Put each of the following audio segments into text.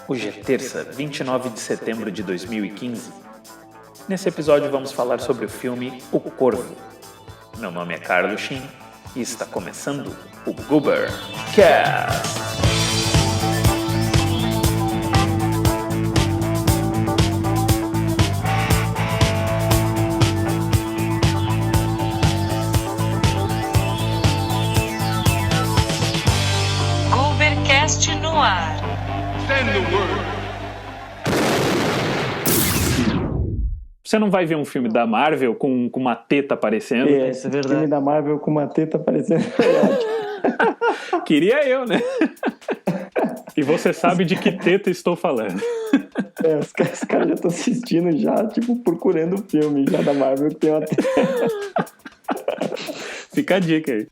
Hoje é terça, 29 de setembro de 2015. Nesse episódio vamos falar sobre o filme O Corvo. Meu nome é Carlos Shin e está começando o Goober Cast. Goobercast no ar. Você não vai ver um filme da Marvel com uma teta aparecendo? Isso é verdade. Filme da Marvel com uma teta aparecendo. Queria eu, né? E você sabe de que teta estou falando. Os caras já estão assistindo já, tipo, procurando o filme já da Marvel que tem uma teta. Fica a dica aí.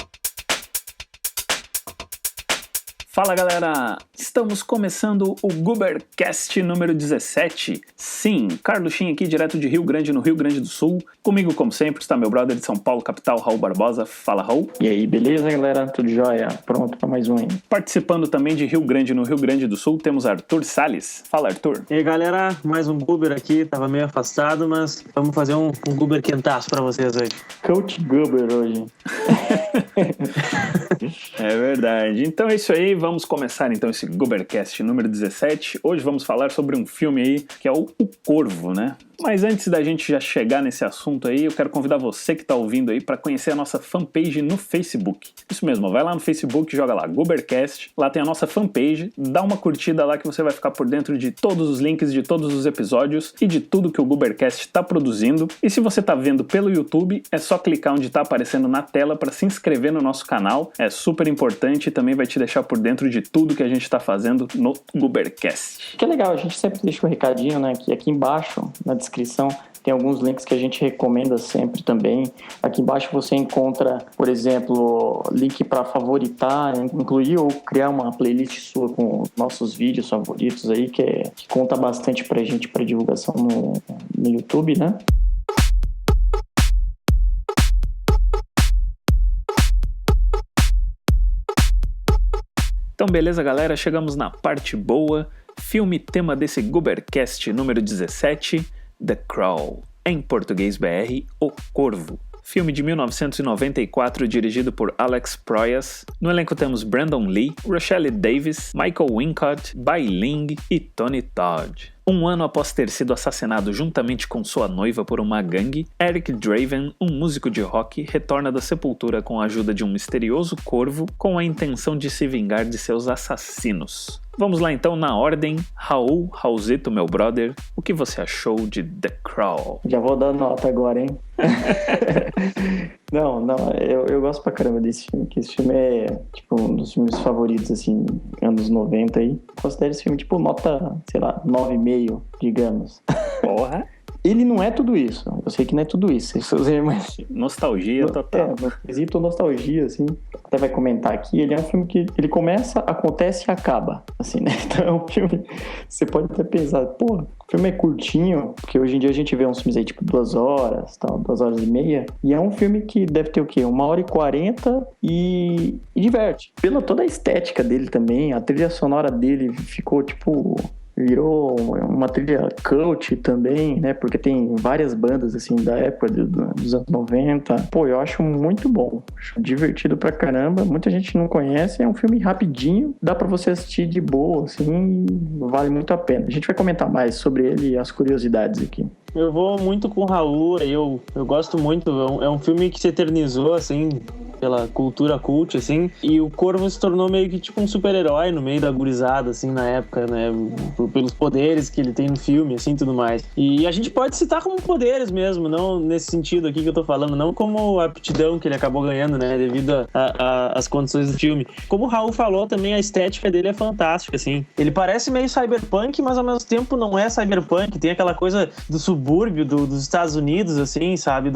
Fala galera, estamos começando o Goobercast número 17. Sim, Carlos Shin aqui direto de Rio Grande, no Rio Grande do Sul. Comigo, como sempre, está meu brother de São Paulo, capital, Raul Barbosa. Fala, Raul. E aí, beleza galera? Tudo jóia? Pronto para mais um aí. Participando também de Rio Grande, no Rio Grande do Sul, temos Arthur Salles. Fala, Arthur. E aí galera, mais um Goober aqui, tava meio afastado, mas vamos fazer um Goober quentaço para vocês hoje. Coach Goober hoje. É verdade. Então é isso aí, vamos começar então esse Goobercast número 17. Hoje vamos falar sobre um filme aí que é o Corvo, né? Mas antes da gente já chegar nesse assunto aí, eu quero convidar você que está ouvindo aí para conhecer a nossa fanpage no Facebook. Isso mesmo, vai lá no Facebook, joga lá Goobercast, lá tem a nossa fanpage, dá uma curtida lá que você vai ficar por dentro de todos os links de todos os episódios e de tudo que o Goobercast está produzindo. E se você está vendo pelo YouTube, é só clicar onde está aparecendo na tela para se inscrever no nosso canal. É super importante e também vai te deixar por dentro de tudo que a gente está fazendo no Goobercast. Que é legal, a gente sempre deixa um recadinho, né, que aqui embaixo, na descrição, tem alguns links que a gente recomenda sempre também. Aqui embaixo você encontra, por exemplo, link para favoritar, incluir ou criar uma playlist sua com nossos vídeos favoritos aí, que conta bastante pra gente para divulgação no YouTube, né? Então beleza galera, chegamos na parte boa. Filme tema desse Goobercast número 17, The Crow, em português BR, O Corvo. Filme de 1994 dirigido por Alex Proyas. No elenco temos Brandon Lee, Rochelle Davis, Michael Wincott, Bai Ling e Tony Todd. Um ano após ter sido assassinado juntamente com sua noiva por uma gangue, Eric Draven, um músico de rock, retorna da sepultura com a ajuda de um misterioso corvo com a intenção de se vingar de seus assassinos. Vamos lá então na ordem. Raulzito, meu brother, o que você achou de The Crow? Já vou dar nota agora, hein? Não, eu gosto pra caramba desse filme, que esse filme é, tipo, um dos filmes favoritos, assim, anos 90 aí. Considero esse filme, tipo, nota, sei lá, 9,5, digamos. Porra! Ele não é tudo isso, eu sei que não é tudo isso, mas... Nostalgia total. Quesito nostalgia, assim, até vai comentar aqui, ele é um filme que ele começa, acontece e acaba, assim, né? Então é um filme, você pode até pensar, pô, o filme é curtinho, porque hoje em dia a gente vê uns filmes aí, tipo, 2 horas, tal, 2 horas e meia, e é um filme que deve ter o quê? 1h40 e diverte. Pela toda a estética dele também, a trilha sonora dele ficou, tipo... virou uma trilha cult também, né? Porque tem várias bandas, assim, da época dos anos 90. Pô, eu acho muito bom. Acho divertido pra caramba. Muita gente não conhece. É um filme rapidinho. Dá pra você assistir de boa, assim. Vale muito a pena. A gente vai comentar mais sobre ele e as curiosidades aqui. Eu vou muito com o Raul, eu gosto muito. É um filme que se eternizou, assim, pela cultura cult, assim. E o Corvo se tornou meio que tipo um super-herói no meio da gurizada, assim, na época, né? Pelos poderes que ele tem no filme, assim, tudo mais. E a gente pode citar como poderes mesmo, não nesse sentido aqui que eu tô falando, não como a aptidão que ele acabou ganhando, né? Devido às condições do filme. Como o Raul falou também, a estética dele é fantástica, assim. Ele parece meio cyberpunk, mas ao mesmo tempo não é cyberpunk. Tem aquela coisa do subir subúrbio dos Estados Unidos, assim, sabe?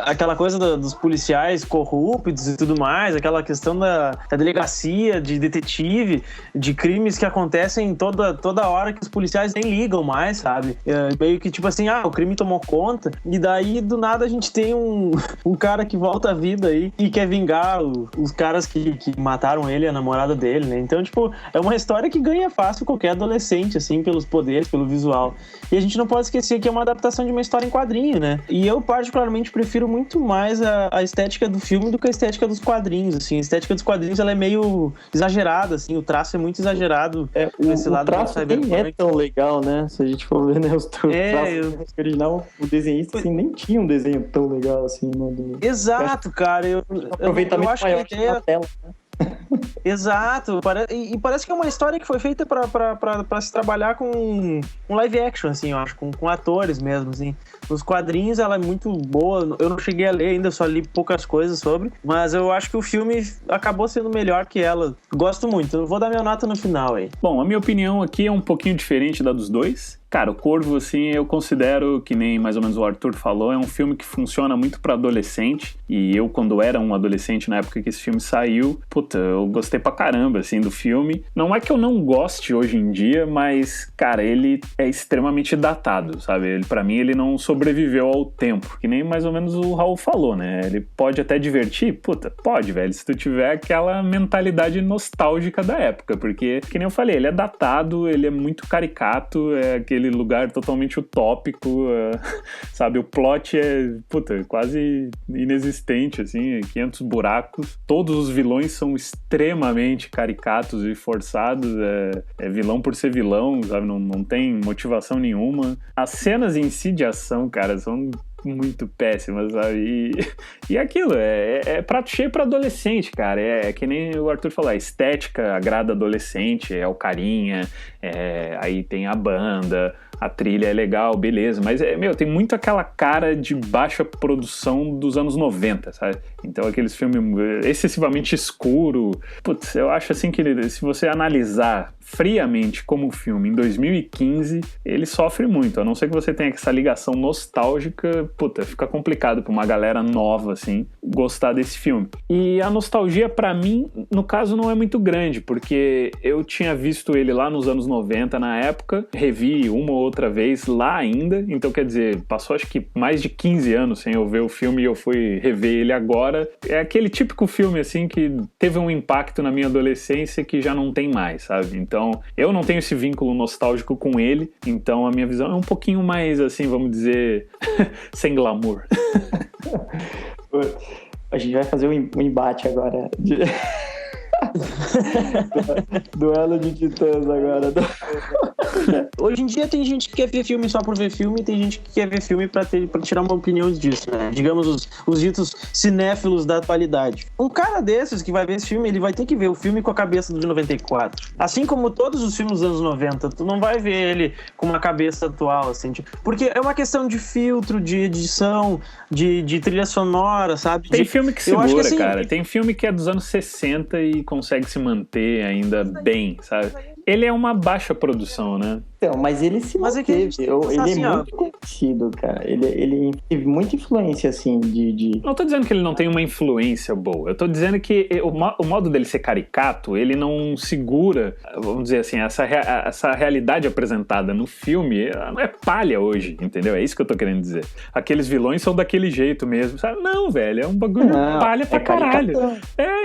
Aquela coisa dos policiais corruptos e tudo mais, aquela questão da delegacia, de detetive, de crimes que acontecem toda hora que os policiais nem ligam mais, sabe? Meio que tipo assim, o crime tomou conta, e daí do nada a gente tem um cara que volta à vida aí e quer vingar os caras que mataram ele, a namorada dele, né? Então, tipo, é uma história que ganha fácil qualquer adolescente, assim, pelos poderes, pelo visual. E a gente não pode esquecer que é uma adaptação de uma história em quadrinho, né? E eu, particularmente, prefiro muito mais a estética do filme do que a estética dos quadrinhos, assim. A estética dos quadrinhos, ela é meio exagerada, assim. O traço é muito exagerado nesse lado do traço nem é tão legal, né? Se a gente for ver, né, os traços original, o desenhista, assim, nem tinha um desenho tão legal, assim, né? Exato, cara. Eu acho que a ideia... na tela, né? Exato, e parece que é uma história que foi feita pra se trabalhar com live action, assim, eu acho, com atores mesmo, assim. Nos quadrinhos ela é muito boa, eu não cheguei a ler ainda, só li poucas coisas sobre, mas eu acho que o filme acabou sendo melhor que ela. Gosto muito, eu vou dar minha nota no final aí. Bom, a minha opinião aqui é um pouquinho diferente da dos dois. Cara, o Corvo, assim, eu considero, que nem mais ou menos o Arthur falou, é um filme que funciona muito pra adolescente, e eu, quando era um adolescente, na época que esse filme saiu, puta, eu gostei pra caramba, assim, do filme. Não é que eu não goste hoje em dia, mas, cara, ele é extremamente datado, sabe? Pra mim, ele não sobreviveu ao tempo, que nem mais ou menos o Raul falou, né? Ele pode até divertir? Puta, pode, velho, se tu tiver aquela mentalidade nostálgica da época, porque, que nem eu falei, ele é datado, ele é muito caricato, é aquele lugar totalmente utópico, sabe? O plot é, puta, quase inexistente, assim, 500 buracos. Todos os vilões são extremamente caricatos e forçados, é vilão por ser vilão, sabe? Não tem motivação nenhuma. As cenas em si de ação, cara, são muito péssimas, sabe? E aquilo, é prato cheio pra adolescente, cara. É que nem o Arthur falou, a estética agrada adolescente, é o carinha, aí tem a banda, a trilha é legal, beleza, mas tem muito aquela cara de baixa produção dos anos 90, sabe? Então aqueles filmes excessivamente escuro. Putz, eu acho assim que se você analisar friamente como filme em 2015, ele sofre muito, a não ser que você tenha essa ligação nostálgica, puta, fica complicado pra uma galera nova, assim, gostar desse filme. E a nostalgia, pra mim, no caso, não é muito grande, porque eu tinha visto ele lá nos anos 90, na época, revi uma ou outra vez lá ainda, então quer dizer, passou acho que mais de 15 anos sem eu ver o filme e eu fui rever ele agora. É aquele típico filme, assim, que teve um impacto na minha adolescência que já não tem mais, sabe? Então, eu não tenho esse vínculo nostálgico com ele, então a minha visão é um pouquinho mais, assim, vamos dizer, sem glamour. A gente vai fazer um embate agora. Duelo de titãs agora. Hoje em dia tem gente que quer ver filme só por ver filme, e tem gente que quer ver filme pra tirar uma opinião disso, né? Digamos, os ditos cinéfilos da atualidade. Um cara desses que vai ver esse filme, ele vai ter que ver o filme com a cabeça do de 94. Assim como todos os filmes dos anos 90, tu não vai ver ele com uma cabeça atual, assim, tipo, porque é uma questão de filtro, de edição, de trilha sonora, sabe? Tem filme que segura, que, assim, cara. Tem filme que é dos anos 60 e consegue se manter ainda bem, sabe? Ele é uma baixa produção, né? Então, mas ele se manteve. Ele é muito conhecido, cara. Ele teve muita influência, assim, de... Não tô dizendo que ele não tem uma influência boa. Eu tô dizendo que o modo dele ser caricato, ele não segura, vamos dizer assim, essa realidade apresentada no filme, ela não é palha hoje, entendeu? É isso que eu tô querendo dizer. Aqueles vilões são daquele jeito mesmo, sabe? Não, velho, é um bagulho palha pra caralho.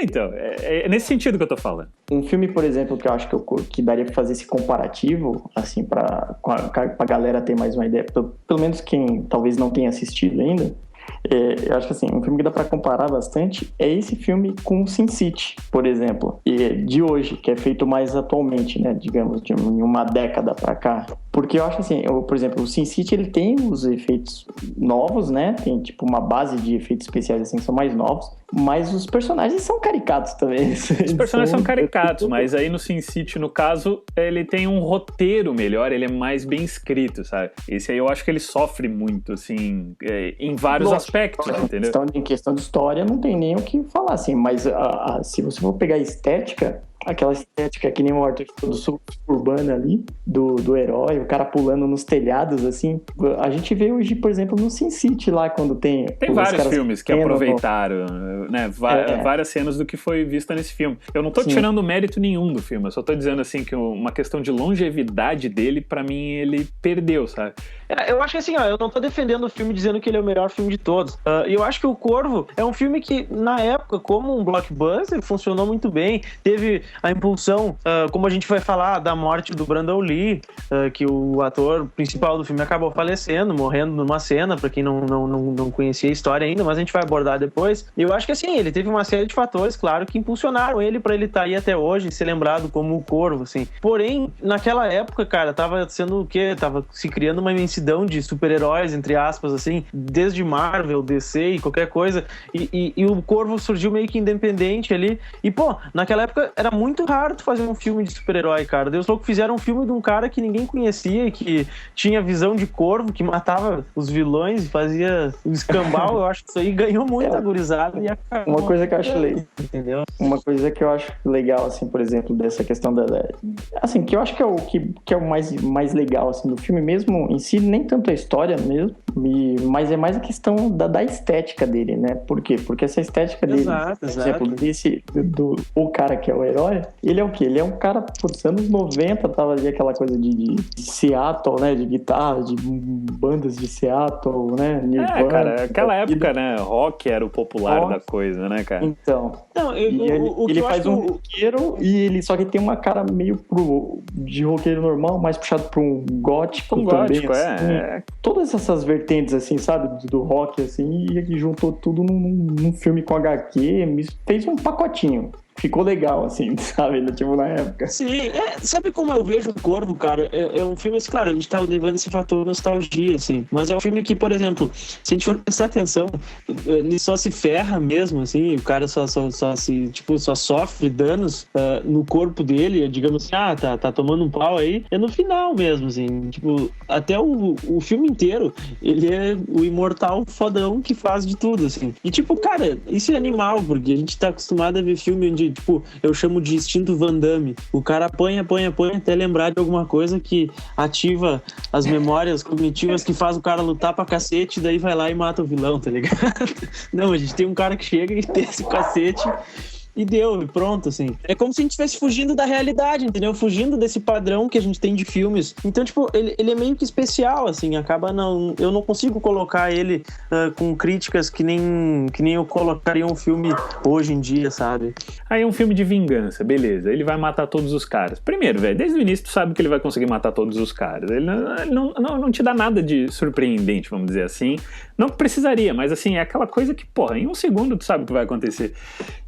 Então, é nesse sentido que eu tô falando. Um filme, por exemplo, que eu acho que daria pra fazer esse comparativo, assim, pra galera ter mais uma ideia, pelo menos quem talvez não tenha assistido ainda, eu acho que assim, um filme que dá pra comparar bastante é esse filme com Sin City, por exemplo, de hoje, que é feito mais atualmente, né, digamos, de uma década pra cá. Porque eu acho assim, por exemplo, o Sin City, ele tem os efeitos novos, né, tem tipo uma base de efeitos especiais assim, que são mais novos, mas os personagens são caricatos também. Os personagens são caricatos, mas aí no Sin City, no caso, ele tem um roteiro melhor, ele é mais bem escrito, sabe? Esse aí eu acho que ele sofre muito, assim, em vários aspectos, entendeu? Em questão de história, não tem nem o que falar, assim, mas se você for pegar a estética, Aquela estética que nem o Arthur falou do suburbano ali, do herói, o cara pulando nos telhados, assim. A gente vê hoje, por exemplo, no Sin City lá, quando tem... Tem vários filmes que aproveitaram, né, várias cenas do que foi visto nesse filme. Eu não tô tirando mérito nenhum do filme, eu só tô dizendo, assim, que uma questão de longevidade dele, pra mim, ele perdeu, sabe? Eu acho que assim, eu não tô defendendo o filme dizendo que ele é o melhor filme de todos. Eu acho que O Corvo é um filme que, na época, como um blockbuster, funcionou muito bem. Teve a impulsão, como a gente vai falar, da morte do Brandon Lee, que o ator principal do filme acabou falecendo, morrendo numa cena, pra quem não conhecia a história ainda, mas a gente vai abordar depois. Eu acho que assim, ele teve uma série de fatores, claro, que impulsionaram ele pra ele estar aí até hoje e ser lembrado como O Corvo, assim. Porém, naquela época, cara, tava sendo o quê? Tava se criando uma imensidão de super-heróis, entre aspas, assim, desde Marvel, DC e qualquer coisa, e o Corvo surgiu meio que independente ali, e pô, naquela época era muito raro tu fazer um filme de super-herói, cara. Deus louco, fizeram um filme de um cara que ninguém conhecia, que tinha visão de corvo, que matava os vilões e fazia o escambau. Eu acho que isso aí ganhou muito a gurizada e acabou. Uma coisa que eu acho legal, entendeu? Uma coisa que eu acho legal, assim, por exemplo, dessa questão assim, que eu acho que é o mais legal, assim, do filme mesmo em si, nem tanto a história mesmo, mas é mais a questão da estética dele, né? Por quê? Porque essa estética dele, por exemplo, o cara que é o herói, ele é o quê? Ele é um cara, por anos 90, tava ali aquela coisa de Seattle, né? De guitarra, de bandas de Seattle, né? Nirvana, cara, aquela época, né? Rock era o popular da coisa, né, cara? Então, ele faz um roqueiro só que tem uma cara meio de roqueiro normal, mais puxado para um gótico também. Assim, todas essas vertentes, assim, sabe, do rock, assim, e juntou tudo num filme com HQ, fez um pacotinho. Ficou legal, assim, sabe? Tipo, na época. Sim, sabe como eu vejo O Corvo, cara? É um filme, assim, claro, a gente tá levando esse fator nostalgia, assim, mas é um filme que, por exemplo, se a gente for prestar atenção, ele só se ferra mesmo, assim, o cara só sofre danos no corpo dele, digamos assim, tá tomando um pau aí, é no final mesmo, assim, tipo, até o filme inteiro, ele é o imortal fodão que faz de tudo, assim. E, tipo, cara, isso é animal, porque a gente tá acostumado a ver filme onde, tipo, eu chamo de instinto Van Damme. O cara apanha até lembrar de alguma coisa que ativa as memórias cognitivas que faz o cara lutar pra cacete, daí vai lá e mata o vilão, tá ligado? Não, a gente tem um cara que chega e desce o cacete e deu, e pronto, assim. É como se a gente estivesse fugindo da realidade, entendeu? Fugindo desse padrão que a gente tem de filmes. Então, tipo, ele é meio que especial, assim, eu não consigo colocar ele com críticas que nem eu colocaria um filme hoje em dia, sabe? Aí é um filme de vingança, beleza, ele vai matar todos os caras. Primeiro, velho, desde o início tu sabe que ele vai conseguir matar todos os caras. Ele não te dá nada de surpreendente, vamos dizer assim. Não precisaria, mas assim, é aquela coisa que, porra, em um segundo tu sabe o que vai acontecer.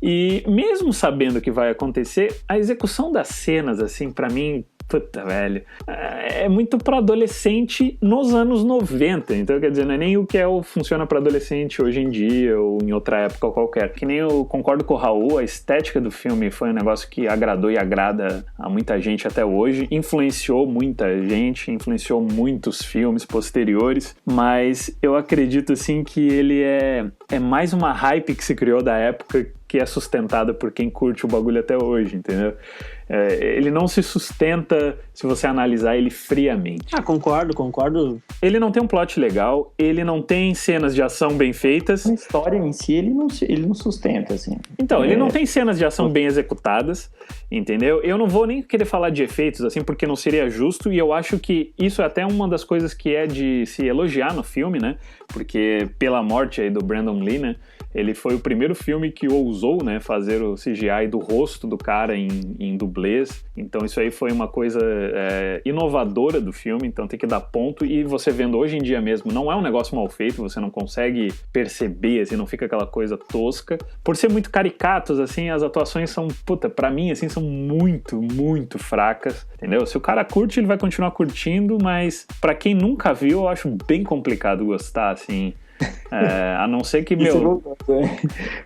E mesmo sabendo o que vai acontecer, a execução das cenas, assim, pra mim, puta, velho, é muito pra adolescente nos anos 90. Então, quer dizer, não é nem o que funciona pra adolescente hoje em dia ou em outra época qualquer. Que nem eu concordo com o Raul, a estética do filme foi um negócio que agradou e agrada a muita gente até hoje. Influenciou muita gente, influenciou muitos filmes posteriores, mas eu acredito, assim, que ele é mais uma hype que se criou da época, que é sustentada por quem curte o bagulho até hoje, entendeu? Ele não se sustenta se você analisar ele friamente. Concordo. Ele não tem um plot legal, ele não tem cenas de ação bem feitas. A história em si, ele não sustenta, assim. Então, ele não tem cenas de ação bem executadas, entendeu? Eu não vou nem querer falar de efeitos, assim, porque não seria justo, e eu acho que isso é até uma das coisas que é de se elogiar no filme, né? Porque pela morte aí do Brandon Lee, né? Ele foi o primeiro filme que ousou, né, fazer o CGI do rosto do cara em dublês. Então isso aí foi uma coisa inovadora do filme, então tem que dar ponto. E você vendo hoje em dia mesmo, não é um negócio mal feito, você não consegue perceber, assim, não fica aquela coisa tosca. Por ser muito caricatos, assim, as atuações são, pra mim, assim, são muito, muito fracas, entendeu? Se o cara curte, ele vai continuar curtindo, mas pra quem nunca viu, eu acho bem complicado gostar, assim. A não ser que, Isso meu...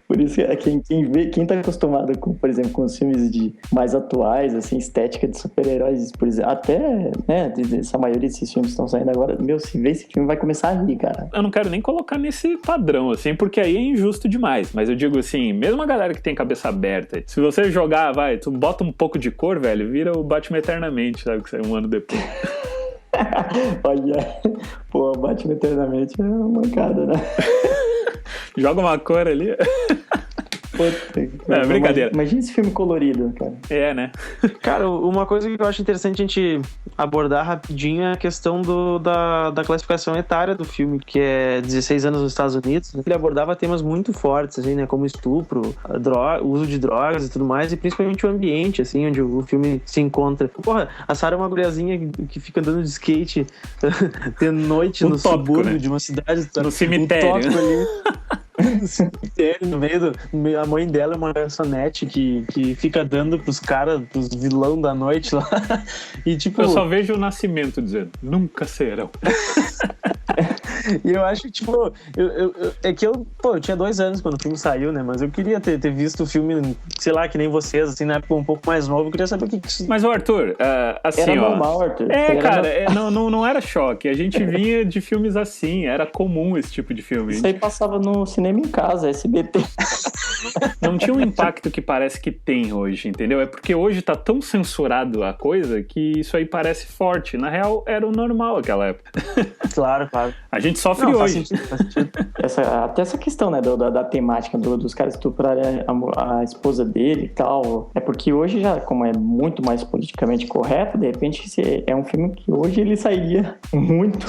Por isso que quem tá acostumado com, por exemplo, com os filmes mais atuais, assim, estética de super-heróis, por exemplo, até, né, essa maioria desses filmes que estão saindo agora, meu, se ver esse filme vai começar a rir, cara. Eu não quero nem colocar nesse padrão, assim, porque aí é injusto demais. Mas eu digo assim, mesmo a galera que tem cabeça aberta, se você jogar, tu bota um pouco de cor, velho, vira o Batman Eternamente, sabe, que saiu um ano depois. Olha, pô, Batman Eternamente é uma mancada, né? Joga uma cor ali. Puta, brincadeira. Imagina esse filme colorido, cara. É, né? Cara, uma coisa que eu acho interessante a gente abordar rapidinho é a questão da classificação etária do filme, que é 16 anos nos Estados Unidos. Ele abordava temas muito fortes, assim, né? Como estupro, o uso de drogas e tudo mais, e principalmente o ambiente, assim, onde o filme se encontra. Porra, a Sarah é uma guriazinha que fica andando de skate de noite no subúrbio, né? De uma cidade. No cemitério. No meio a mãe dela é uma garçonete que fica dando pros caras, pros vilão da noite lá. E tipo. Eu só vejo o Nascimento dizendo, nunca serão. E eu acho, tipo, eu tinha 2 anos quando o filme saiu, né? Mas eu queria ter visto o filme, sei lá, que nem vocês, assim, na época um pouco mais novo. Eu queria saber o que isso. Mas, Arthur, assim, era normal, Arthur. Não era choque. A gente vinha de filmes assim, era comum esse tipo de filme. Isso aí passava no cinema em casa, SBT. Não tinha um impacto que parece que tem hoje, entendeu? É porque hoje tá tão censurado a coisa que isso aí parece forte. Na real, era o normal aquela época. Claro. A gente sofre hoje. Faz sentido. Até essa questão, né, da temática dos caras estuprarem a esposa dele e tal. É porque hoje já, como é muito mais politicamente correto, de repente é um filme que hoje ele sairia muito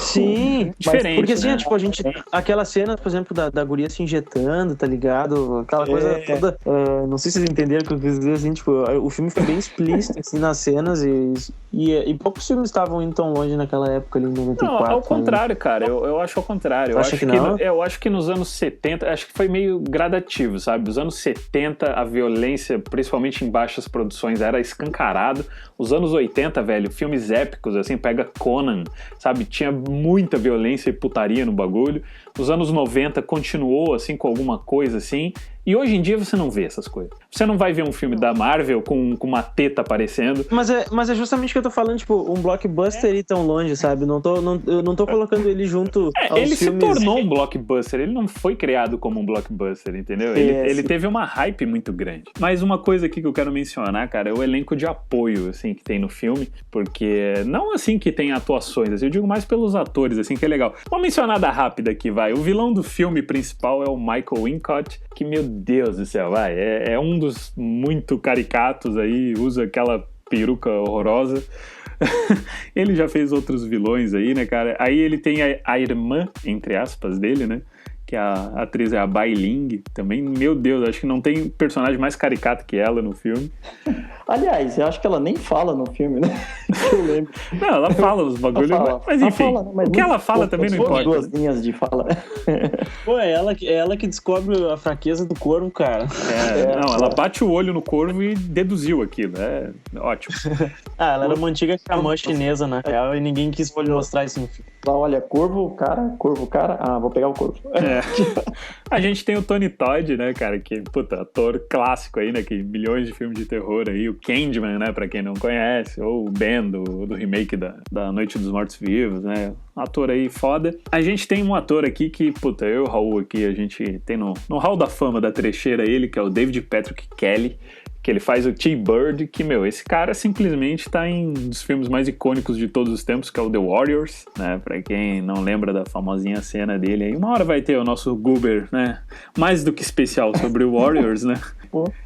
diferente. Porque assim, né? tipo, a gente. Aquela cena, por exemplo, da guria se injetando, tá ligado? Aquela coisa toda. Não sei se vocês entenderam o que eu quis dizer, assim, tipo, o filme foi bem explícito, assim, nas cenas e poucos filmes estavam indo tão longe naquela época ali em 94. Não, ao contrário, cara. Eu acho ao contrário. Eu acho que nos anos 70, acho que foi meio gradativo, sabe? Nos anos 70, a violência, principalmente em baixas produções, era escancarado. Os anos 80, velho, filmes épicos, assim, pega Conan, sabe? Tinha muita violência e putaria no bagulho. Os anos 90 continuou, assim, com alguma coisa, assim. E hoje em dia você não vê essas coisas. Você não vai ver um filme da Marvel com uma teta aparecendo. Mas é justamente o que eu tô falando, tipo, um blockbuster ir tão longe, sabe? Eu não tô colocando ele junto aos ele filmes. se tornou um blockbuster, ele não foi criado como um blockbuster, entendeu? Ele teve uma hype muito grande. Mas uma coisa aqui que eu quero mencionar, cara, é o elenco de apoio, assim, que tem no filme, porque não assim que tem atuações, assim, eu digo mais pelos atores, assim, que é legal. Uma mencionada rápida aqui, vai. O vilão do filme principal é o Michael Wincott, que, meu Deus do céu, vai, é um dos muito caricatos aí, usa aquela peruca horrorosa. Ele já fez outros vilões aí, né, cara? Aí ele tem a irmã, entre aspas, dele, né? Que a atriz é a Bai Ling, também, meu Deus, acho que não tem personagem mais caricato que ela no filme. Aliás, eu acho que ela nem fala no filme, né? Que eu lembro. Não, ela fala os bagulhos, mas enfim, o que ela fala também não importa. 2 linhas de fala. Pô, é ela que descobre a fraqueza do corvo, cara. Não, ela bate o olho no corvo e deduziu aquilo, é ótimo. Ela era uma antiga xamã chinesa, na real, e ninguém quis mostrar isso no filme. Lá, olha, corvo, cara, vou pegar o corvo. A gente tem o Tony Todd, né, cara, que, puta, ator clássico aí, né, que milhões de filmes de terror aí, o Candyman, né, pra quem não conhece, ou o Ben do remake da Noite dos Mortos-Vivos, né, um ator aí foda. A gente tem um ator aqui que, puta, eu e o Raul aqui, a gente tem no Hall da Fama da trecheira ele, que é o David Patrick Kelly, que ele faz o T-Bird, que, meu, esse cara simplesmente tá em um dos filmes mais icônicos de todos os tempos, que é o The Warriors, né, pra quem não lembra da famosinha cena dele aí, uma hora vai ter o nosso Goober, né, mais do que especial sobre o Warriors, né.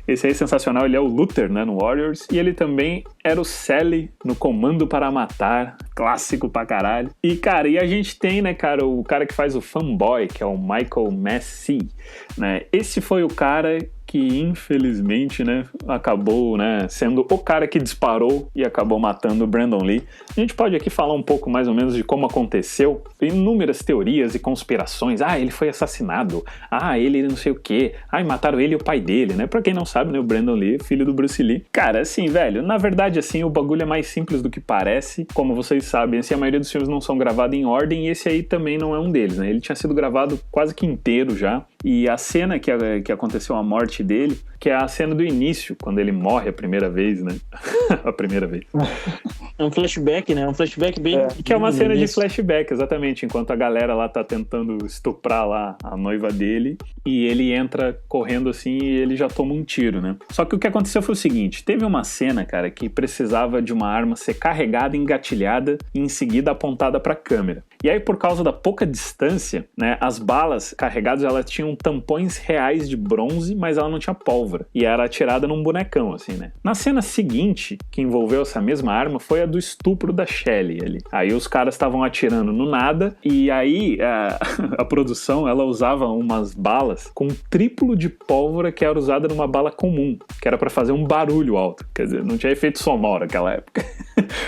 Esse aí é sensacional, ele é o Luther, né, no Warriors, e ele também era o Sally no Comando para Matar, clássico pra caralho. E, cara, a gente tem, né, cara, o cara que faz o Fanboy, que é o Michael Massee, né, esse foi o cara que infelizmente, né, acabou, né, sendo o cara que disparou e acabou matando o Brandon Lee. A gente pode aqui falar um pouco mais ou menos de como aconteceu. Tem inúmeras teorias e conspirações. Ele foi assassinado. Ele não sei o quê. Mataram ele e o pai dele, né? Pra quem não sabe, né, o Brandon Lee, filho do Bruce Lee. Cara, assim, velho, na verdade, assim, o bagulho é mais simples do que parece. Como vocês sabem, assim, a maioria dos filmes não são gravados em ordem e esse aí também não é um deles, né? Ele tinha sido gravado quase que inteiro já. E a cena que aconteceu a morte dele, que é a cena do início, quando ele morre a primeira vez, né? A primeira vez. É um flashback, né? Um flashback bem... Que é uma cena de flashback, exatamente. Enquanto a galera lá tá tentando estuprar lá a noiva dele. E ele entra correndo assim e ele já toma um tiro, né? Só que o que aconteceu foi o seguinte. Teve uma cena, cara, que precisava de uma arma ser carregada, engatilhada e em seguida apontada pra câmera. E aí, por causa da pouca distância, né? As balas carregadas, elas tinham tampões reais de bronze, mas ela não tinha pólvora. E era atirada num bonecão, assim, né? Na cena seguinte, que envolveu essa mesma arma, foi a do estupro da Shelley ali. Aí os caras estavam atirando no nada, e aí a produção, ela usava umas balas com triplo de pólvora que era usada numa bala comum, que era pra fazer um barulho alto. Quer dizer, não tinha efeito sonoro naquela época.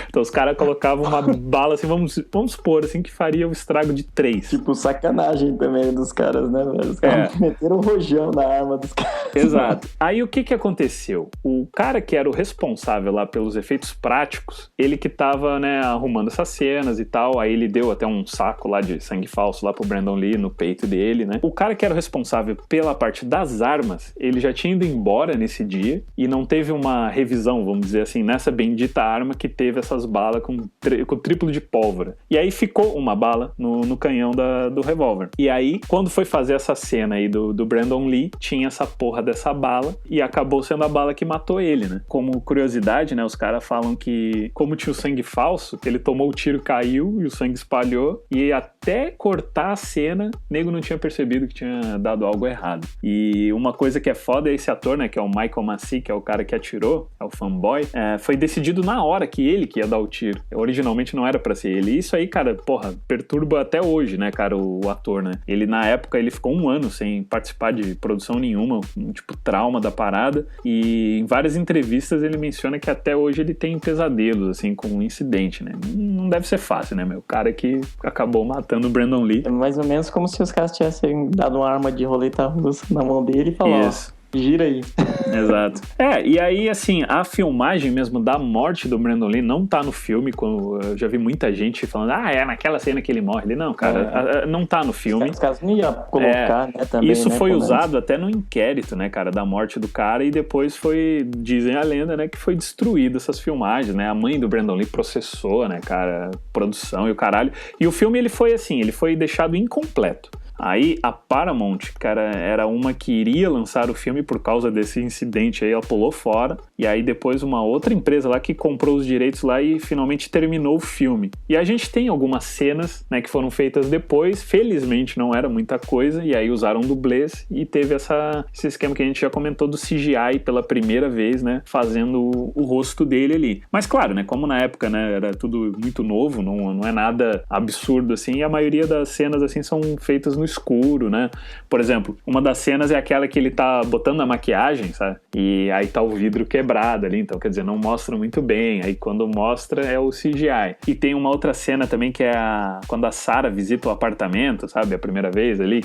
Então os caras colocavam uma bala, assim, vamos supor, assim, que faria o estrago de 3. Tipo, sacanagem também dos caras, né, velho? Os caras meteram um rojão na arma dos caras. Exato. Aí o que aconteceu? O cara que era o responsável lá pelos efeitos práticos, ele que tava, né, arrumando essas cenas e tal, aí ele deu até um saco lá de sangue falso lá pro Brandon Lee no peito dele, né? O cara que era o responsável pela parte das armas, ele já tinha ido embora nesse dia e não teve uma revisão, vamos dizer assim, nessa bendita arma que teve essas balas com triplo de pólvora. E aí ficou uma bala no canhão do revólver. E aí, quando foi fazer essa cena aí do Brandon Lee, tinha essa porra dessa bala e acabou sendo a bala que matou ele, né? Como curiosidade, né, os caras falam que, como tinha o sangue falso, ele tomou o tiro, caiu e o sangue espalhou e até cortar a cena, o nego não tinha percebido que tinha dado algo errado. E uma coisa que é foda é esse ator, né, que é o Michael Massee, que é o cara que atirou, é o fanboy, foi decidido na hora que ele que ia dar o tiro. Originalmente não era pra ser ele. E isso aí, cara, porra, perturba até hoje, né, cara, o ator, né? Ele, na época, ele ficou 1 ano sem participar de produção nenhuma, tipo, trauma da parada, e em várias entrevistas ele menciona que até hoje ele tem pesadelos, assim, com um incidente, né? Não deve ser fácil, né, meu? O cara que acabou matando o Brandon Lee. É mais ou menos como se os caras tivessem dado uma arma de roleta russa na mão dele e falado, gira aí. Exato. E aí, assim, a filmagem mesmo da morte do Brandon Lee não tá no filme, eu já vi muita gente falando, é naquela cena que ele morre ali. Não, cara, não tá no filme. Os caras não iam colocar, né, também, isso, né, foi usado até no inquérito, né, cara, da morte do cara, e depois dizem a lenda, né, que foi destruído essas filmagens, né, a mãe do Brandon Lee processou, né, cara, produção e o caralho, e o filme ele foi deixado incompleto. Aí a Paramount, cara, era uma que iria lançar o filme por causa desse incidente aí, ela pulou fora, e aí depois uma outra empresa lá que comprou os direitos lá e finalmente terminou o filme. E a gente tem algumas cenas, né, que foram feitas depois, felizmente não era muita coisa, e aí usaram dublês e teve esse esquema que a gente já comentou do CGI pela primeira vez, né, fazendo o rosto dele ali. Mas claro, né, como na época, né, era tudo muito novo, não é nada absurdo assim, e a maioria das cenas assim são feitas no escuro, né? Por exemplo, uma das cenas é aquela que ele tá botando a maquiagem, sabe? E aí tá o vidro quebrado ali, então quer dizer, não mostra muito bem. Aí quando mostra é o CGI. E tem uma outra cena também que é quando a Sarah visita o apartamento, sabe? A primeira vez ali,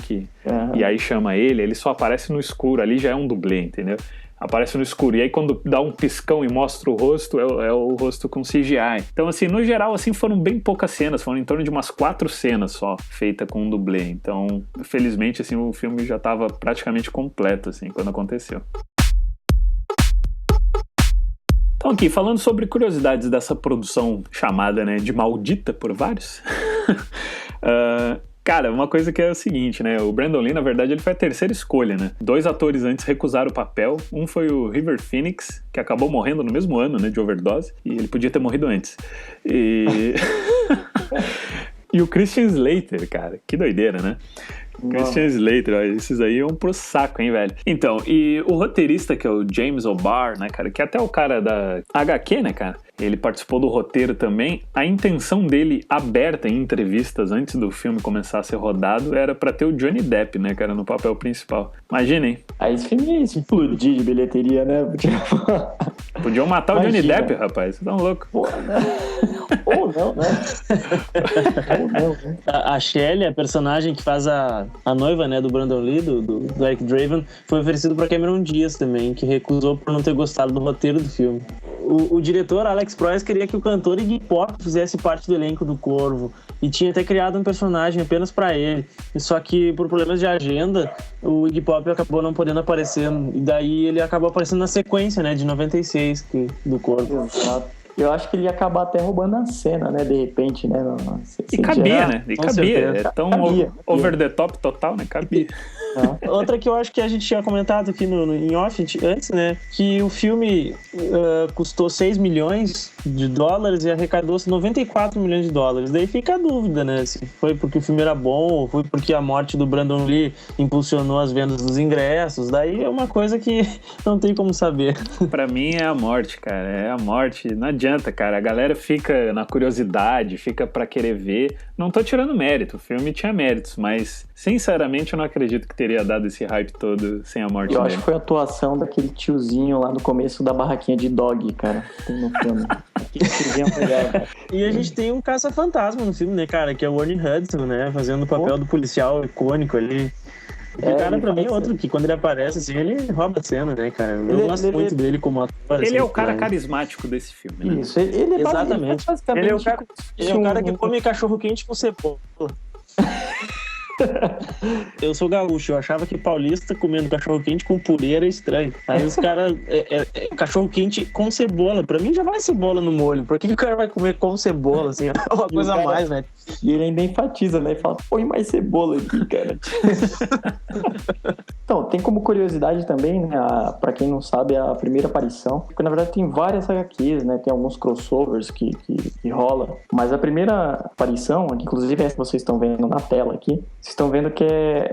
e aí chama ele só aparece no escuro, ali já é um dublê, entendeu? Aparece no escuro, e aí quando dá um piscão e mostra o rosto, é o rosto com CGI. Então, assim, no geral, assim, foram bem poucas cenas, foram em torno de umas 4 cenas só, feita com um dublê. Então, felizmente, assim, o filme já estava praticamente completo, assim, quando aconteceu. Então, aqui, falando sobre curiosidades dessa produção chamada, né, de maldita por vários... Cara, uma coisa que é o seguinte, né? O Brandon Lee, na verdade, ele foi a terceira escolha, né? 2 atores antes recusaram o papel. Um foi o River Phoenix, que acabou morrendo no mesmo ano, né? De overdose. E ele podia ter morrido antes. E o Christian Slater, cara. Que doideira, né? Christian Slater, ó, esses aí iam pro saco, hein, velho? Então, e o roteirista, que é o James O'Barr, né, cara, que é até o cara da HQ, né, cara, Ele participou do roteiro também. A intenção dele, aberta em entrevistas antes do filme começar a ser rodado, era pra ter o Johnny Depp, né, cara, no papel principal. Imaginem. Aí esse filme ia explodir de bilheteria, né? Podiam matar o Johnny Depp, rapaz. Vocês tão louco. Pô, né? Ou não, né? Ou não, né? A Shelley, a personagem que faz a noiva, né, do Brandon Lee, do Eric Draven, foi oferecido pra Cameron Diaz também, que recusou por não ter gostado do roteiro do filme. O diretor, Alex Proyas, queria que o cantor Iggy Pop fizesse parte do elenco do Corvo e tinha até criado um personagem apenas pra ele. Só que, por problemas de agenda, o Iggy Pop acabou não podendo aparecer, e daí ele acabou aparecendo na sequência, né, de 96 do Corvo. Exato. Eu acho que ele ia acabar até roubando a cena, né? De repente, né? E cabia, né? E cabia. É tão cabia. over the top total, né? Cabia. Outra que eu acho que a gente tinha comentado aqui em off antes, né? Que o filme custou 6 milhões de dólares e arrecadou 94 milhões de dólares. Daí fica a dúvida, né? Se foi porque o filme era bom ou foi porque a morte do Brandon Lee impulsionou as vendas dos ingressos. Daí é uma coisa que não tem como saber. Pra mim é a morte, cara. É a morte. Não adianta, cara. A galera fica na curiosidade, fica pra querer ver. Não tô tirando mérito. O filme tinha méritos, mas sinceramente eu não acredito que teria dado esse hype todo sem a morte dele. Eu dele. acho que foi a atuação daquele tiozinho lá no começo da barraquinha de dog, cara. Tem no filme. Aquele tiozinho legal, cara. E a gente tem um caça-fantasma no filme, né, cara? Que é o Ernie Hudson, né? Fazendo o papel do policial icônico ali. O cara, pra mim, é outro que quando ele aparece, assim, ele rouba a cena, né, cara? Eu gosto muito dele como ator. Ele assim, é o cara carismático desse filme, né? Isso, ele é exatamente. Ele é o cara que come cachorro-quente com cebola. Eu sou gaúcho, eu achava que paulista comendo cachorro-quente com purê era estranho. Aí os caras, cachorro-quente com cebola. Pra mim já vai cebola no molho. Por que o cara vai comer com cebola, assim? É uma coisa a mais, né? E ele ainda enfatiza, né? E fala, põe mais cebola aqui, cara. Então, tem como curiosidade também, né? Pra quem não sabe, a primeira aparição. Porque, na verdade, tem várias HQs, né? Tem alguns crossovers que rola. Mas a primeira aparição, que inclusive essa que vocês estão vendo na tela aqui, vocês estão vendo que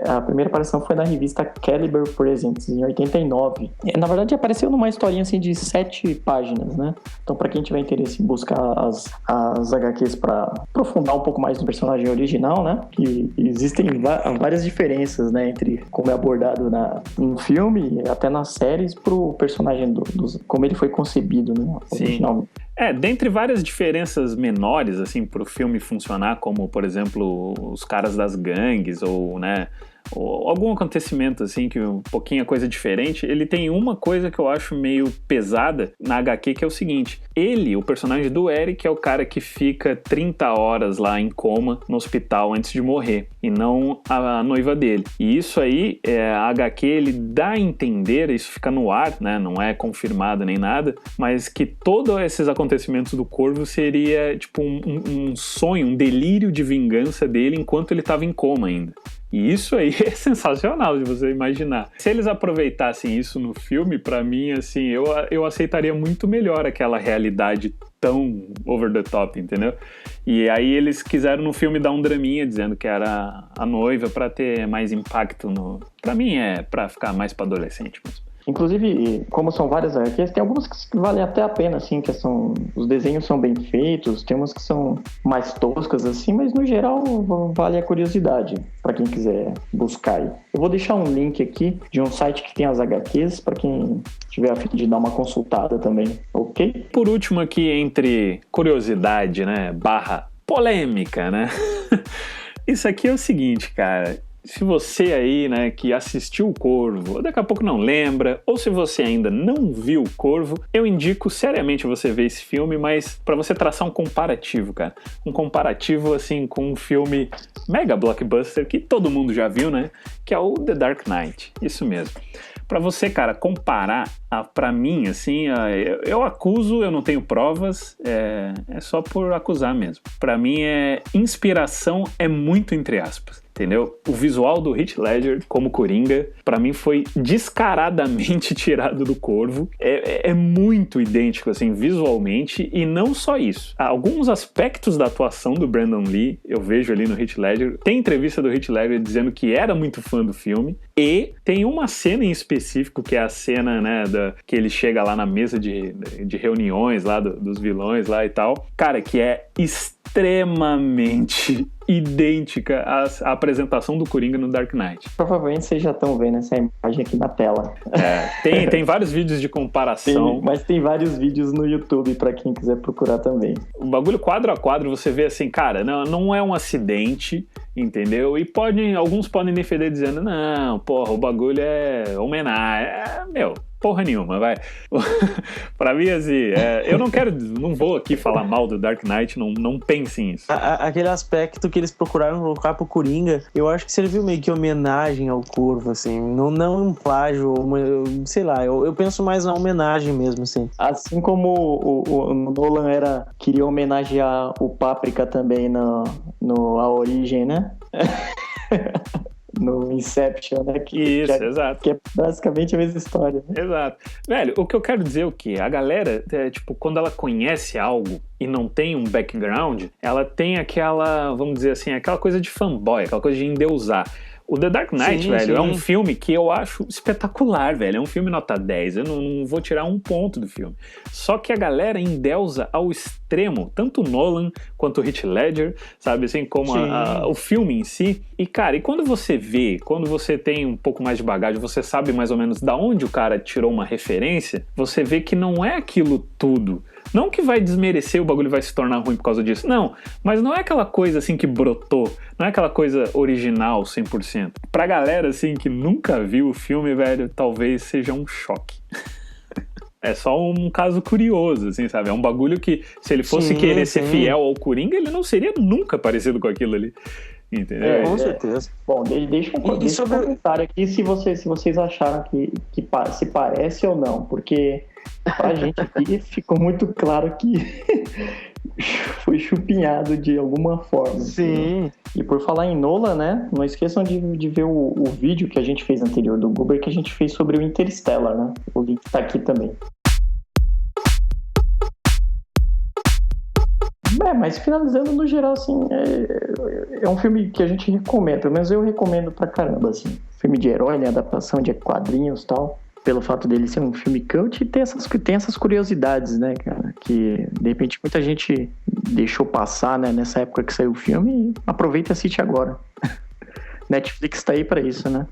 a primeira aparição foi na revista Caliber Presents, em 89. Na verdade, apareceu numa historinha assim de 7 páginas, né? Então, pra quem tiver interesse em buscar as HQs pra aprofundar um pouco mais no personagem original, né? Que existem várias diferenças, né? Entre como é abordado no filme, até nas séries, pro personagem como ele foi concebido, né? Originalmente. Dentre várias diferenças menores, assim, pro filme funcionar, como, por exemplo, os caras das gangues, ou, né, ou algum acontecimento, assim, que um pouquinho é coisa diferente, ele tem uma coisa que eu acho meio pesada na HQ, que é o seguinte: ele, o personagem do Eric, é o cara que fica 30 horas lá em coma no hospital antes de morrer, e não a noiva dele. E isso aí, a HQ, ele dá a entender, isso fica no ar, né, não é confirmado nem nada, mas que todos esses acontecimentos do Corvo seria tipo um sonho, um delírio de vingança dele enquanto ele estava em coma ainda. E isso aí é sensacional de você imaginar. Se eles aproveitassem isso no filme, pra mim, assim, eu aceitaria muito melhor aquela realidade tão over the top, entendeu? E aí eles quiseram no filme dar um draminha dizendo que era a noiva pra ter mais impacto Pra mim é pra ficar mais pra adolescente mesmo. Inclusive, como são várias HQs, tem algumas que valem até a pena, assim, os desenhos são bem feitos, tem umas que são mais toscas, assim, mas no geral vale a curiosidade, para quem quiser buscar aí. Eu vou deixar um link aqui de um site que tem as HQs, para quem tiver a fim de dar uma consultada também, ok? Por último aqui, entre curiosidade, né, / polêmica, né? Isso aqui é o seguinte, cara. Se você aí, né, que assistiu o Corvo, daqui a pouco não lembra, ou se você ainda não viu o Corvo, eu indico seriamente você ver esse filme, mas pra você traçar um comparativo, cara. Um comparativo, assim, com um filme mega blockbuster que todo mundo já viu, né? Que é o The Dark Knight. Isso mesmo. Pra você, cara, comparar, pra mim, assim, eu acuso, eu não tenho provas, é só por acusar mesmo. Pra mim, inspiração é muito entre aspas. entendeu? O visual do Heath Ledger como Coringa, pra mim foi descaradamente tirado do Corvo. É muito idêntico, assim, visualmente, e não só isso. Alguns aspectos da atuação do Brandon Lee, eu vejo ali no Heath Ledger. Tem entrevista do Heath Ledger dizendo que era muito fã do filme, e tem uma cena em específico, que é a cena, né, que ele chega lá na mesa de reuniões lá dos vilões lá e tal, cara, que é extremamente idêntica à apresentação do Coringa no Dark Knight. Provavelmente vocês já estão vendo essa imagem aqui na tela. Tem vários vídeos de comparação. Mas tem vários vídeos no YouTube pra quem quiser procurar também. O bagulho quadro a quadro, você vê assim, cara, não é um acidente, entendeu? E alguns podem defender dizendo, não, porra, o bagulho é homenagem. Porra nenhuma, vai. Pra mim, assim, eu não vou aqui falar mal do Dark Knight, não pensem nisso. Aquele aspecto que eles procuraram colocar pro Coringa, eu acho que serviu meio que homenagem ao Corvo, assim, não um plágio, sei lá, eu penso mais na homenagem mesmo, assim. Assim como o Nolan queria homenagear o Páprica também A Origem, né? No Inception, né? Exato. Que é basicamente a mesma história. Né? Exato. Velho, o que eu quero dizer é o quê? A galera, tipo, quando ela conhece algo e não tem um background, ela tem aquela, vamos dizer assim, aquela coisa de fanboy, aquela coisa de endeusar. O The Dark Knight, velho, é um filme que eu acho espetacular, velho. É um filme nota 10. Eu não vou tirar um ponto do filme. Só que a galera endeusa ao extremo, tanto o Nolan quanto o Heath Ledger, sabe? Assim, como o filme em si. E, cara, quando você tem um pouco mais de bagagem, você sabe mais ou menos da onde o cara tirou uma referência, você vê que não é aquilo tudo. Não que vai desmerecer, o bagulho vai se tornar ruim por causa disso. Não, mas não é aquela coisa assim que brotou. Não é aquela coisa original 100%. Pra galera assim que nunca viu o filme, velho, talvez seja um choque. É só um caso curioso, assim, sabe? É um bagulho que, se ele fosse querer ser fiel ao Coringa, ele não seria nunca parecido com aquilo ali. Entendeu? Com certeza. Bom, deixa um comentário aqui se vocês acharam que se parece ou não, porque pra gente aqui ficou muito claro que foi chupinhado de alguma forma. Sim. Assim. E por falar em Nolan, né? Não esqueçam de ver o vídeo que a gente fez anterior do Guber, que a gente fez sobre o Interstellar, né? O link tá aqui também. Mas finalizando no geral, assim, é um filme que a gente recomenda, pelo menos eu recomendo pra caramba, assim. Filme de herói, né? Adaptação de quadrinhos e tal. Pelo fato dele ser um filme cult e tem essas curiosidades, né, cara? Que, de repente, muita gente deixou passar, né? Nessa época que saiu o filme e aproveita e assiste agora. Netflix tá aí pra isso, né?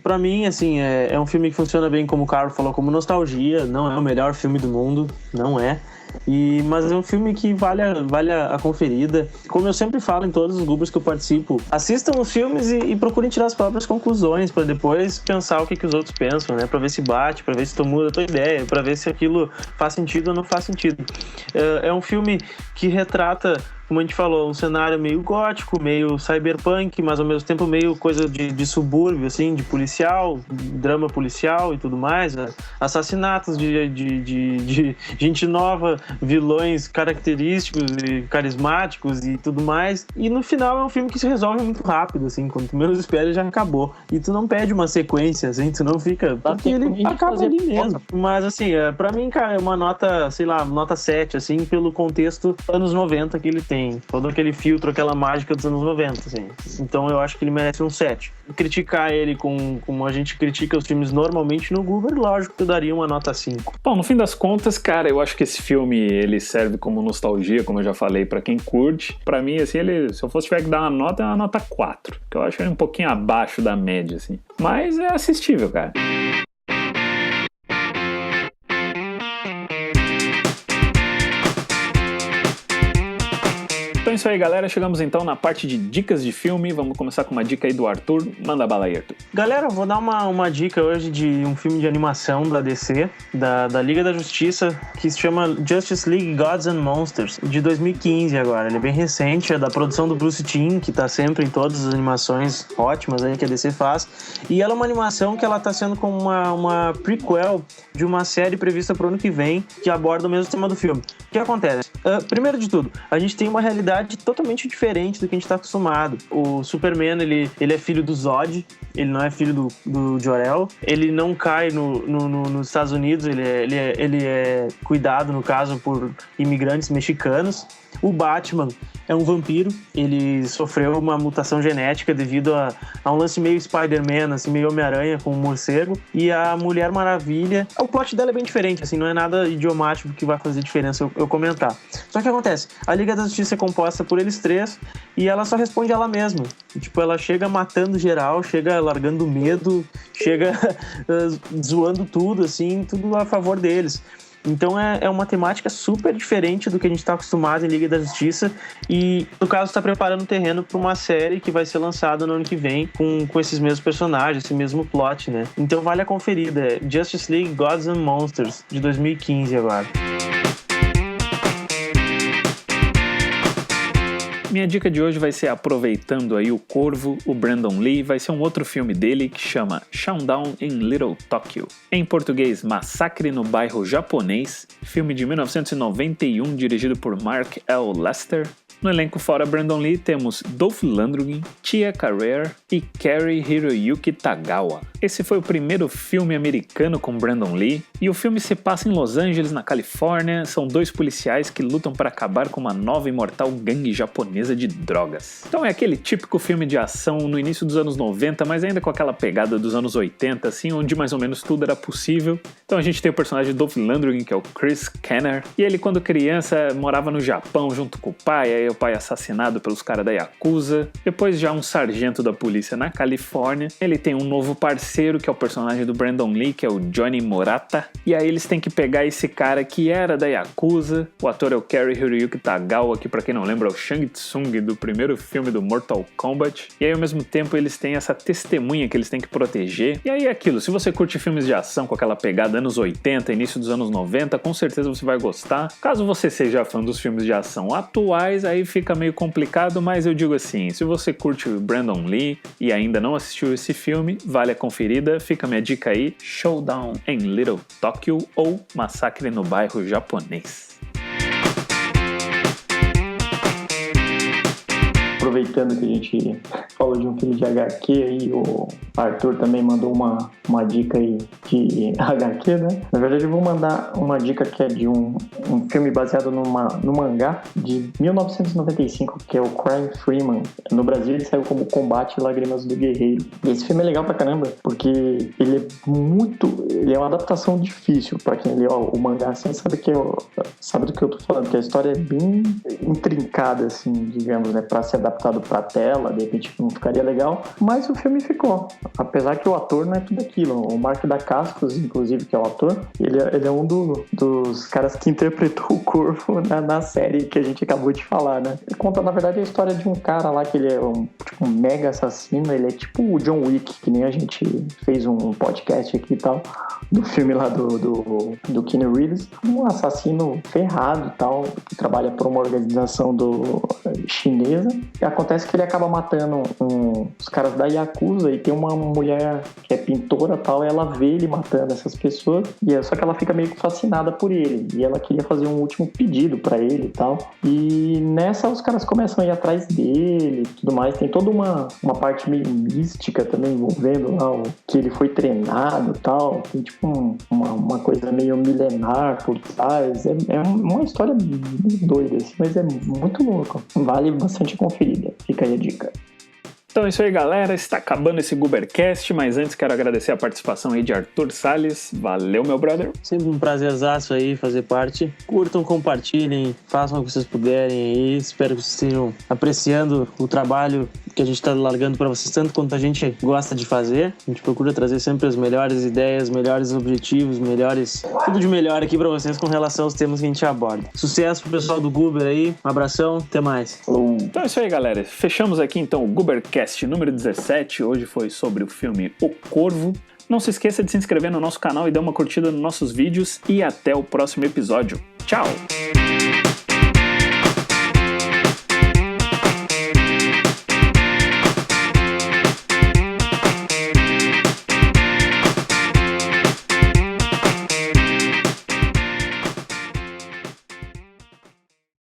Pra mim, assim, é um filme que funciona bem, como o Carlos falou, como nostalgia. Não é o melhor filme do mundo, não é. Mas é um filme que vale a conferida. Como eu sempre falo em todos os grupos que eu participo, assistam os filmes e procurem tirar as próprias conclusões para depois pensar o que os outros pensam, né? Para ver se bate, para ver se tu muda a tua ideia, para ver se aquilo faz sentido ou não faz sentido. É um filme que retrata, como a gente falou, um cenário meio gótico, meio cyberpunk, mas ao mesmo tempo meio coisa de subúrbio, assim, de policial, drama policial e tudo mais, né? Assassinatos de gente nova, vilões característicos e carismáticos e tudo mais. E no final é um filme que se resolve muito rápido, assim, quando tu menos espera ele já acabou. E tu não pede uma sequência, assim, tu não fica... Porque ele acaba ali mesmo. Mas, assim, pra mim, cara, é uma nota, sei lá, nota 7, assim, pelo contexto anos 90 que ele tem. Todo aquele filtro, aquela mágica dos anos 90, assim. Então eu acho que ele merece um 7. Criticar ele como a gente critica os filmes normalmente no Google, lógico que eu daria uma nota 5. Bom, no fim das contas, cara, eu acho que esse filme, ele serve como nostalgia, como eu já falei, pra quem curte. Pra mim, assim, se eu fosse tiver que dar uma nota, é uma nota 4. Que eu acho ele um pouquinho abaixo da média, assim. Mas é assistível, cara. Então é isso aí, galera. Chegamos então na parte de dicas de filme. Vamos começar com uma dica aí do Arthur. Manda bala aí, Arthur. Galera, eu vou dar uma dica hoje de um filme de animação da DC, da Liga da Justiça, que se chama Justice League Gods and Monsters, de 2015 agora. Ele é bem recente, é da produção do Bruce Timm, que tá sempre em todas as animações ótimas aí que a DC faz. E ela é uma animação que ela tá sendo como uma prequel de uma série prevista pro ano que vem, que aborda o mesmo tema do filme. O que acontece? Primeiro de tudo, a gente tem uma realidade realidade totalmente diferente do que a gente tá acostumado. O Superman, ele é filho do Zod, ele não é filho do Jor-El, ele não cai nos Estados Unidos, ele é cuidado, no caso, por imigrantes mexicanos. O Batman é um vampiro, ele sofreu uma mutação genética devido a um lance meio Spider-Man, assim, meio Homem-Aranha com um morcego. E a Mulher Maravilha, o plot dela é bem diferente, assim, não é nada idiomático que vai fazer diferença eu comentar. Só que o que acontece? A Liga da Justiça é composta por eles três e ela só responde ela mesma. Tipo, ela chega matando geral, chega largando medo, chega zoando tudo, assim, tudo a favor deles. Então é uma temática super diferente do que a gente está acostumado em Liga da Justiça e, no caso, está preparando o terreno para uma série que vai ser lançada no ano que vem com esses mesmos personagens, esse mesmo plot, né? Então vale a conferida. É Justice League Gods and Monsters, de 2015 agora. Minha dica de hoje vai ser, aproveitando aí o Corvo, o Brandon Lee, vai ser um outro filme dele que chama Showdown in Little Tokyo. Em português, Massacre no Bairro Japonês, filme de 1991 dirigido por Mark L. Lester. No elenco fora Brandon Lee temos Dolph Lundgren, Tia Carrere e Cary Hiroyuki Tagawa. Esse foi o primeiro filme americano com Brandon Lee e o filme se passa em Los Angeles, na Califórnia. São dois policiais que lutam para acabar com uma nova e mortal gangue japonesa de drogas. Então é aquele típico filme de ação no início dos anos 90, mas ainda com aquela pegada dos anos 80, assim, onde mais ou menos tudo era possível. Então a gente tem o personagem Dolph Lundgren, que é o Chris Kenner, e ele quando criança morava no Japão junto com o pai, aí o pai assassinado pelos caras da Yakuza, depois já um sargento da polícia na Califórnia. Ele tem um novo parceiro, que é o personagem do Brandon Lee, que é o Johnny Morata, e aí eles têm que pegar esse cara que era da Yakuza. O ator é o Cary Hiroyuki Tagawa, que pra quem não lembra é o Shang Tsung do primeiro filme do Mortal Kombat, e aí ao mesmo tempo eles têm essa testemunha que eles têm que proteger. E aí é aquilo, se você curte filmes de ação com aquela pegada anos 80, início dos anos 90, com certeza você vai gostar. Caso você seja fã dos filmes de ação atuais, aí fica meio complicado, mas eu digo assim, se você curte o Brandon Lee e ainda não assistiu esse filme, vale a conferida, fica a minha dica aí, Showdown in Little Tokyo ou Massacre no Bairro Japonês. Aproveitando que a gente falou de um filme de HQ aí, o Arthur também mandou uma dica aí de HQ, né? Na verdade eu vou mandar uma dica que é de um filme baseado no mangá de 1995, que é o Crime Freeman. No Brasil ele saiu como Combate e Lágrimas do Guerreiro. E esse filme é legal pra caramba, porque ele é uma adaptação difícil pra quem lê o mangá, assim, sabe do que eu tô falando, que a história é bem intrincada, assim, digamos, né, pra ser adaptado pra tela, de repente não ficaria legal, mas o filme ficou, apesar que o ator não é tudo aquilo. O Mark Dacascos, inclusive, que é o ator, ele é um dos caras que interpretou o Corvo na série que a gente acabou de falar, né? Ele conta, na verdade, a história de um cara lá que ele é um mega assassino, ele é tipo o John Wick, que nem a gente fez um podcast aqui e tal, do filme lá do Keanu Reeves, um assassino ferrado e tal, que trabalha por uma organização chinesa. E acontece que ele acaba matando os caras da Yakuza, e tem uma mulher que é pintora e tal, e ela vê ele matando essas pessoas, só que ela fica meio que fascinada por ele, e ela queria fazer um último pedido pra ele e tal, e nessa os caras começam a ir atrás dele e tudo mais. Tem toda uma parte meio mística também envolvendo lá que ele foi treinado e tal, tem tipo uma coisa meio milenar por trás. É uma história doida assim, mas é muito louco, vale bastante conferida, fica aí a dica. Então é isso aí, galera, está acabando esse Gubercast, mas antes quero agradecer a participação aí de Arthur Salles. Valeu, meu brother. Sempre um prazerzaço aí fazer parte. Curtam, compartilhem, façam o que vocês puderem aí. Espero que vocês estejam apreciando o trabalho que a gente está largando para vocês, tanto quanto a gente gosta de fazer. A gente procura trazer sempre as melhores ideias, melhores objetivos, tudo de melhor aqui para vocês com relação aos temas que a gente aborda. Sucesso pro pessoal do Guber aí, um abração, até mais. Então é isso aí, galera. Fechamos aqui então o Gubercast número 17, hoje foi sobre o filme O Corvo. Não se esqueça de se inscrever no nosso canal e dar uma curtida nos nossos vídeos, e até o próximo episódio. Tchau!